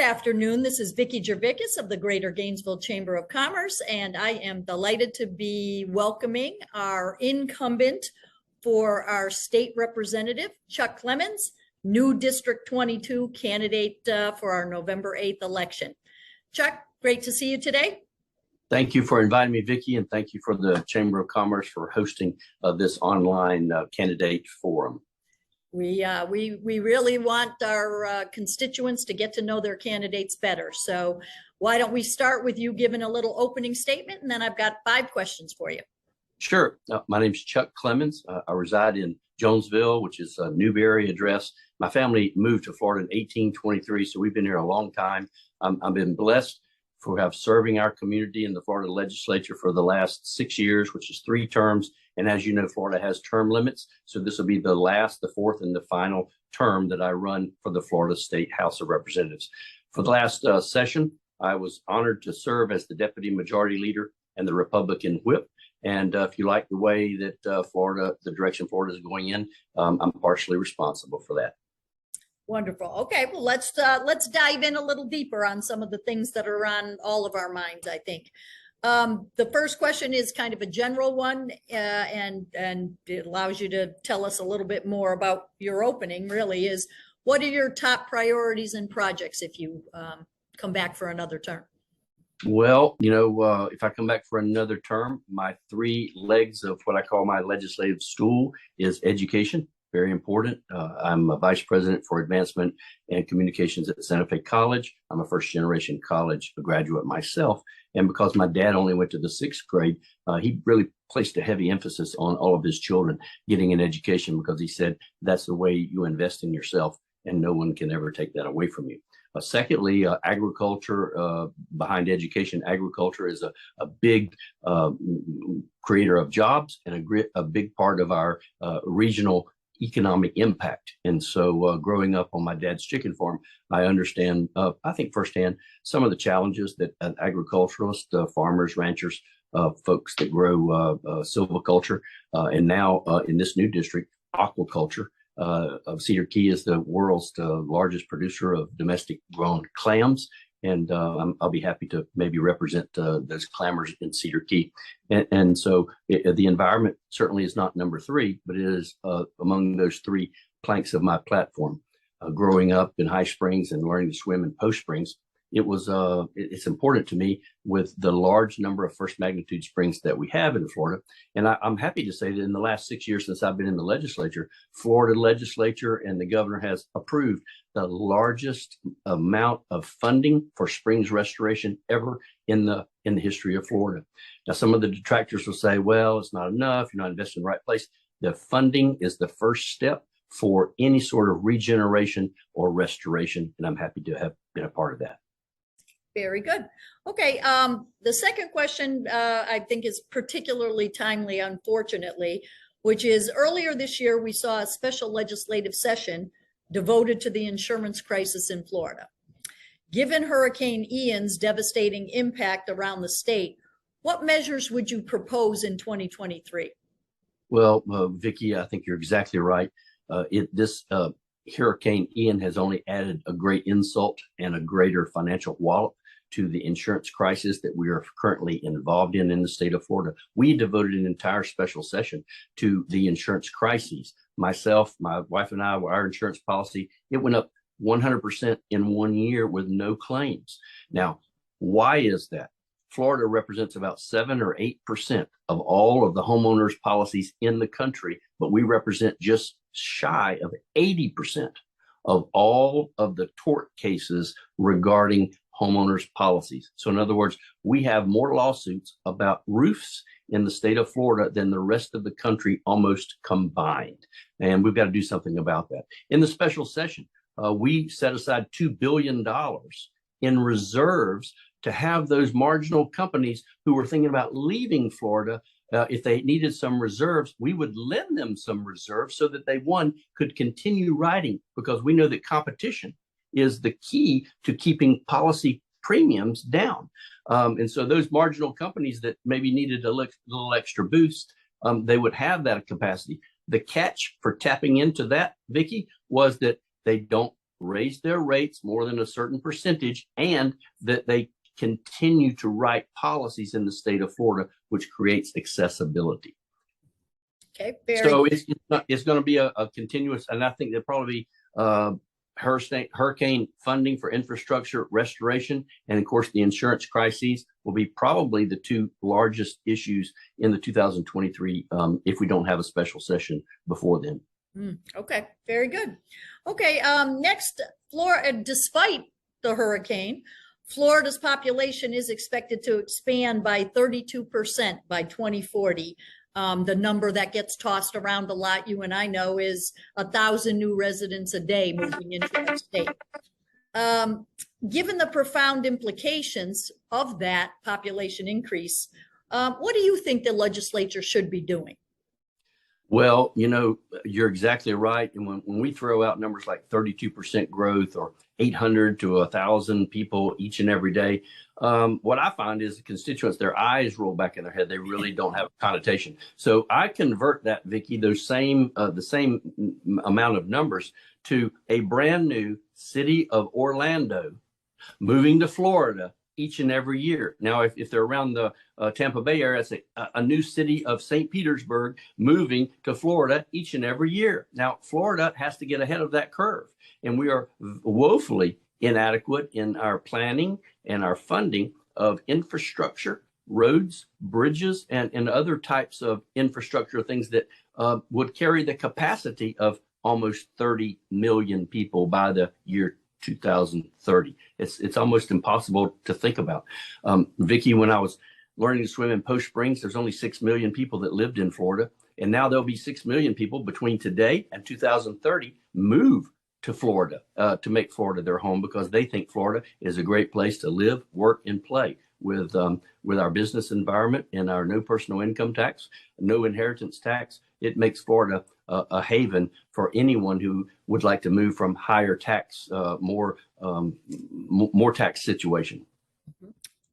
afternoon. This is Vicki Jervickas of the Greater Gainesville Chamber of Commerce, and I am delighted to be welcoming our incumbent for our state representative, Chuck Clemons, new District 22 candidate for our November 8th election. Chuck, great to see you today. Thank you for inviting me, Vicki, and thank you for the Chamber of Commerce for hosting this online candidate forum. We really want our constituents to get to know their candidates better. So why don't we start with you giving a little opening statement, and then I've got 5 questions for you. Sure. My name is Chuck Clemons. I reside in Jonesville, which is a Newberry address. My family moved to Florida in 1823, so we've been here a long time. I've been blessed for serving our community in the Florida legislature for the last 6 years, which is 3 terms. And as you know, Florida has term limits. So this will be the last, the 4th, and the final term that I run for the Florida State House of Representatives. For the last session, I was honored to serve as the Deputy Majority Leader and the Republican Whip. And if you like the way that the direction Florida is going in, I'm partially responsible for that. Wonderful. Okay, well, let's dive in a little deeper on some of the things that are on all of our minds, I think. The first question is kind of a general one, and it allows you to tell us a little bit more about your opening, really, is what are your top priorities and projects if you come back for another term? Well, if I come back for another term, my 3 legs of what I call my legislative stool is education. Very important. I'm a vice president for advancement and communications at Santa Fe College. I'm a first-generation college graduate myself. And because my dad only went to the 6th grade, he really placed a heavy emphasis on all of his children getting an education, because he said that's the way you invest in yourself, and no one can ever take that away from you. Secondly, agriculture, behind education, agriculture is a big creator of jobs and a big part of our regional economic impact. And so growing up on my dad's chicken farm, I understand, I think firsthand, some of the challenges that agriculturalists, farmers, ranchers, folks that grow silviculture, and now in this new district, aquaculture. Cedar Key is the world's largest producer of domestic grown clams. And I'll be happy to maybe represent those clammers in Cedar Key. And so the environment certainly is not number 3, but it is among those 3 planks of my platform. Growing up in High Springs and learning to swim in Post Springs, it's important to me with the large number of first magnitude springs that we have in Florida. And I'm happy to say that in the last 6 years since I've been in the legislature, Florida legislature and the governor has approved the largest amount of funding for springs restoration ever in the history of Florida. Now, some of the detractors will say, well, it's not enough, you're not investing in the right place. The funding is the first step for any sort of regeneration or restoration, and I'm happy to have been a part of that. Very good. Okay, the second question I think is particularly timely, unfortunately, which is earlier this year we saw a special legislative session devoted to the insurance crisis in Florida. Given Hurricane Ian's devastating impact around the state, what measures would you propose in 2023? Well, Vicki, I think you're exactly right. Hurricane Ian has only added a great insult and a greater financial wallop to the insurance crisis that we are currently involved in the state of Florida. We devoted an entire special session to the insurance crises. Myself, my wife and I, our insurance policy, it went up 100% in 1 year with no claims. Now, why is that? Florida represents about 7 or 8% of all of the homeowners policies in the country, but we represent just shy of 80% of all of the tort cases regarding homeowners policies. So in other words, we have more lawsuits about roofs in the state of Florida than the rest of the country almost combined. And we've got to do something about that. In the special session, we set aside $2 billion in reserves to have those marginal companies who were thinking about leaving Florida. If they needed some reserves, we would lend them some reserves so that they, one, could continue writing, because we know that competition is the key to keeping policy premiums down. And so those marginal companies that maybe needed a little extra boost, they would have that capacity. The catch for tapping into that, Vicki, was that they don't raise their rates more than a certain percentage, and that they continue to write policies in the state of Florida, which creates accessibility. Okay, so it's going to be a continuous, and I think there'll probably be hurricane funding for infrastructure restoration, and of course the insurance crises will be probably the two largest issues in the 2023 if we don't have a special session before then. Okay, very good. Okay, next, Florida, despite the hurricane, Florida's population is expected to expand by 32% by 2040. The number that gets tossed around a lot, you and I know, is 1,000 new residents a day moving into our state. Given the profound implications of that population increase, what do you think the legislature should be doing? Well, you're exactly right. And when we throw out numbers like 32% growth or 800 to 1,000 people each and every day, what I find is the constituents, their eyes roll back in their head. They really don't have a connotation. So I convert that, Vicki, the same amount of numbers to a brand new city of Orlando moving to Florida each and every year. Now, if they're around the Tampa Bay area, it's a new city of St. Petersburg moving to Florida each and every year. Now, Florida has to get ahead of that curve, and we are woefully inadequate in our planning and our funding of infrastructure, roads, bridges, and other types of infrastructure things that would carry the capacity of almost 30 million people by the year 2030. It's almost impossible to think about. Vicki, when I was learning to swim in Post Springs, there's only 6 million people that lived in Florida. And now there'll be 6 million people between today and 2030 move to Florida to make Florida their home, because they think Florida is a great place to live, work, and play with our business environment and our no personal income tax, no inheritance tax. It makes Florida a haven for anyone who would like to move from higher tax, more tax situation.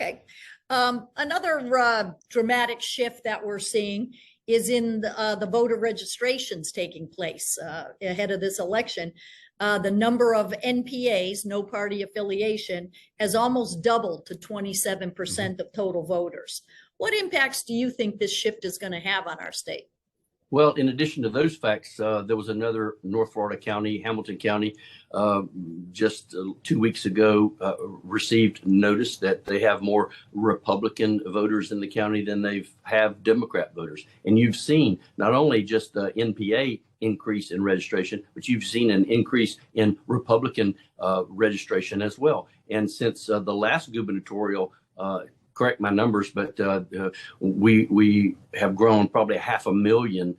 Okay. Another dramatic shift that we're seeing is in the voter registrations taking place ahead of this election. The number of NPAs, no party affiliation, has almost doubled to 27% of total voters. What impacts do you think this shift is going to have on our state? Well, in addition to those facts, there was another North Florida county, Hamilton County, just 2 weeks ago, received notice that they have more Republican voters in the county than they've have Democrat voters. And you've seen not only just the NPA increase in registration, but you've seen an increase in Republican registration as well. And since the last gubernatorial correct my numbers, but we have grown probably 500,000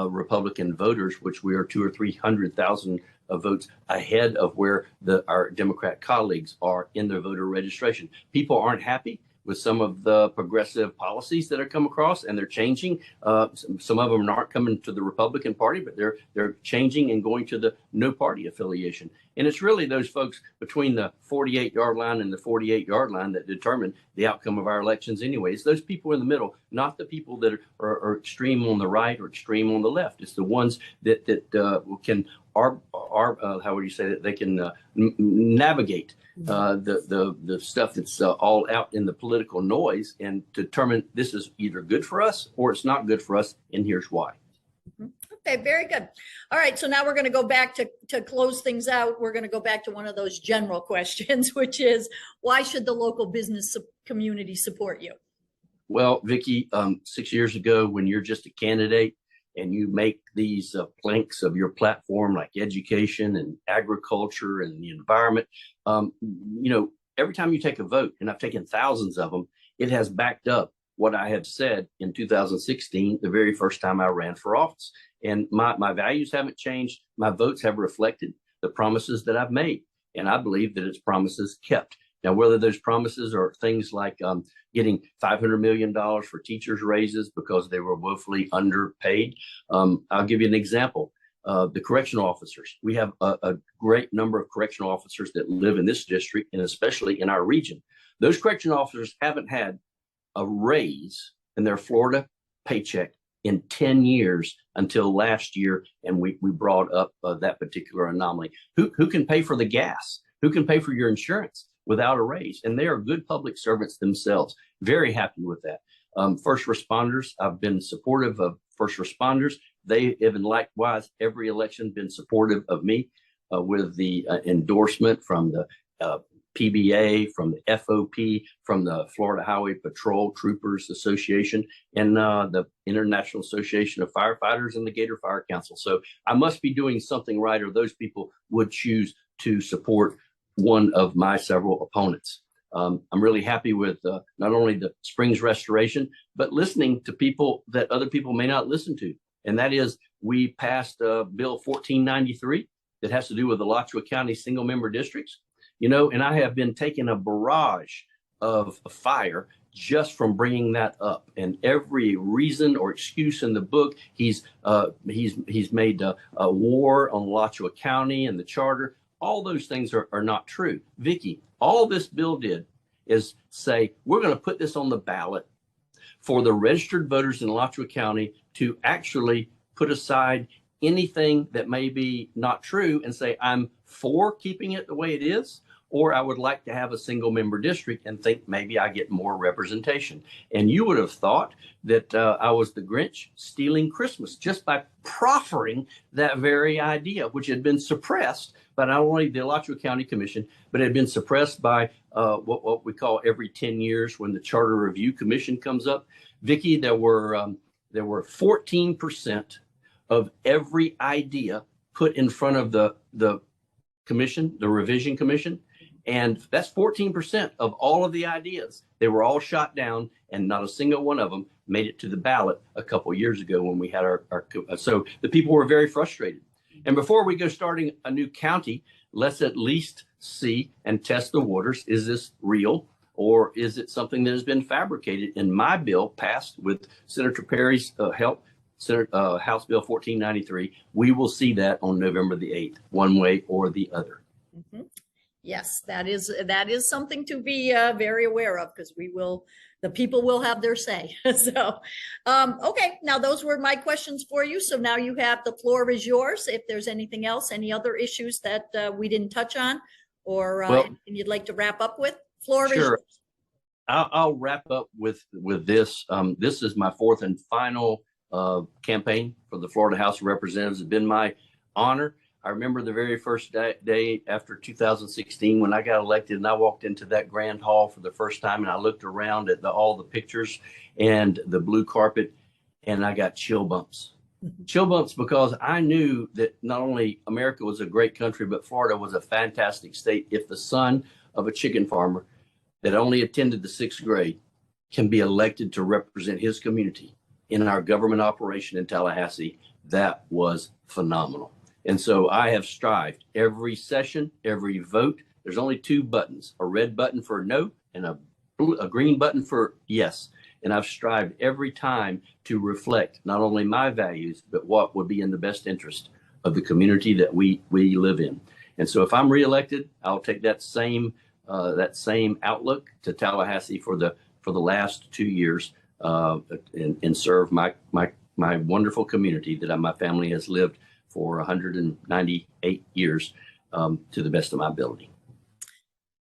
Republican voters, which we are 200,000 or 300,000 votes ahead of where our Democrat colleagues are in their voter registration. People aren't happy with some of the progressive policies that are come across, and they're changing. Some of them aren't coming to the Republican Party, but they're changing and going to the no party affiliation. And it's really those folks between the 48-yard line and the 48-yard line that determine the outcome of our elections anyway. It's those people in the middle, not the people that are extreme on the right or extreme on the left. It's the ones that can how would you say that they can navigate the stuff that's all out in the political noise and determine this is either good for us or it's not good for us, and here's why. Okay, very good. All right, so now we're going to go back to close things out. We're going to go back to one of those general questions, which is, why should the local business community support you? Well, Vicki, 6 years ago, when you're just a candidate and you make these planks of your platform like education and agriculture and the environment, every time you take a vote, and I've taken thousands of them, it has backed up what I had said in 2016, the very first time I ran for office. And my values haven't changed. My votes have reflected the promises that I've made. And I believe that it's promises kept. Now, whether those promises are things like getting $500 million for teachers' raises because they were woefully underpaid. I'll give you an example. The correctional officers. We have a great number of correctional officers that live in this district and especially in our region. Those correctional officers haven't had a raise in their Florida paycheck in 10 years until last year. And we brought up that particular anomaly. Who can pay for the gas? Who can pay for your insurance without a raise? And they are good public servants themselves. Very happy with that. First responders, I've been supportive of first responders. They have, likewise, every election been supportive of me with the endorsement from the PBA, from the FOP, from the Florida Highway Patrol Troopers Association, and the International Association of Firefighters and the Gator Fire Council. So I must be doing something right, or those people would choose to support one of my several opponents. I'm really happy with not only the Springs restoration, but listening to people that other people may not listen to. And that is, we passed Bill 1493 that has to do with the Alachua County single member districts. You know, and I have been taking a barrage of fire just from bringing that up. And every reason or excuse in the book, he's made a war on Alachua County and the charter. All those things are not true. Vicki, all this bill did is say, we're going to put this on the ballot for the registered voters in Alachua County to actually put aside anything that may be not true and say, I'm for keeping it the way it is, or I would like to have a single member district and think maybe I get more representation. And you would have thought that I was the Grinch stealing Christmas just by proffering that very idea, which had been suppressed by not only the Alachua County Commission, but had been suppressed by what we call every 10 years when the Charter Review Commission comes up. Vicki, there were 14% of every idea put in front of the commission, the revision commission. And that's 14% of all of the ideas. They were all shot down, and not a single one of them made it to the ballot a couple of years ago when we had so the people were very frustrated. And before we go starting a new county, let's at least see and test the waters. Is this real, or is it something that has been fabricated? In my bill passed with Senator Perry's help, House Bill 1493, we will see that on November the 8th, one way or the other. Mm-hmm. Yes, that is something to be very aware of, because the people will have their say. So, okay, now those were my questions for you. So now you have, the floor is yours. If there's anything else, any other issues that we didn't touch on, or anything you'd like to wrap up with, floor is yours. I'll wrap up with this. This is my fourth and final campaign for the Florida House of Representatives. It's been my honor. I remember the very first day after 2016 when I got elected, and I walked into that grand hall for the first time, and I looked around at all the pictures and the blue carpet, and I got chill bumps. Chill bumps, because I knew that not only America was a great country, but Florida was a fantastic state. If the son of a chicken farmer that only attended the 6th grade can be elected to represent his community in our government operation in Tallahassee, that was phenomenal. And so I have strived every session, every vote. There's only 2 buttons, a red button for no and a green button for yes. And I've strived every time to reflect not only my values, but what would be in the best interest of the community that we live in. And so if I'm reelected, I'll take that same outlook to Tallahassee for the last 2 years and serve my wonderful community that my family has lived for 198 years to the best of my ability.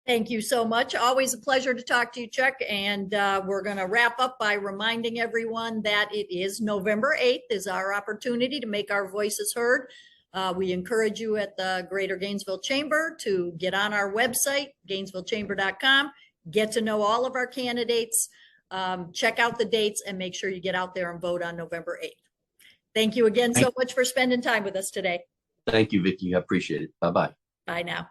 Thank you so much. Always a pleasure to talk to you, Chuck. And we're going to wrap up by reminding everyone that it is November 8th is our opportunity to make our voices heard. We encourage you at the Greater Gainesville Chamber to get on our website, GainesvilleChamber.com, get to know all of our candidates, check out the dates, and make sure you get out there and vote on November 8th. Thank you again so much for spending time with us today. Thank you, Vicki. I appreciate it. Bye-bye. Bye now.